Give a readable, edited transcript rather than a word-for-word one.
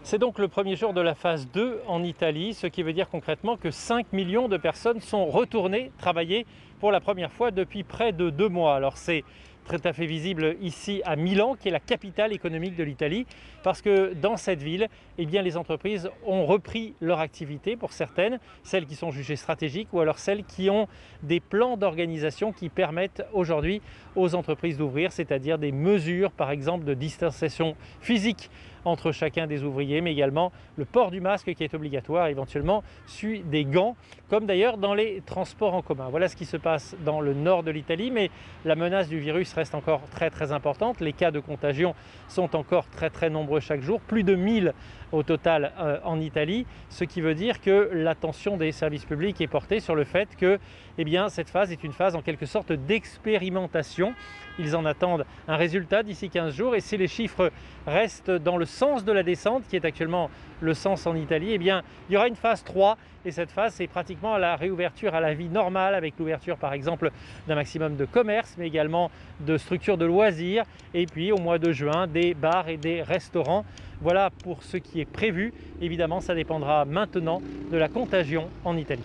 C'est donc le premier jour de la phase 2 en Italie, ce qui veut dire concrètement que 5 millions de personnes sont retournées travailler pour la première fois depuis près de 2 mois. Alors c'est tout à fait visible ici à Milan, qui est la capitale économique de l'Italie, parce que dans cette ville, eh bien, les entreprises ont repris leur activité pour certaines, celles qui sont jugées stratégiques ou alors celles qui ont des plans d'organisation qui permettent aujourd'hui aux entreprises d'ouvrir, c'est-à-dire des mesures par exemple de distanciation physique entre chacun des ouvriers, mais également le port du masque qui est obligatoire, éventuellement suivi des gants, comme d'ailleurs dans les transports en commun. Voilà ce qui se passe dans le nord de l'Italie, mais la menace du virus reste encore très importante. Les cas de contagion sont encore très nombreux chaque jour, plus de 1000 au total en Italie, ce qui veut dire que l'attention des services publics est portée sur le fait que cette phase est une phase en quelque sorte d'expérimentation. Ils en attendent un résultat d'ici 15 jours et si les chiffres restent dans le sens de la descente, qui est actuellement le sens en Italie, il y aura une phase 3 et cette phase c'est pratiquement la réouverture à la vie normale avec l'ouverture par exemple d'un maximum de commerces mais également de structures de loisirs et puis au mois de juin des bars et des restaurants. Voilà pour ce qui est prévu. Évidemment, ça dépendra maintenant de la contagion en Italie.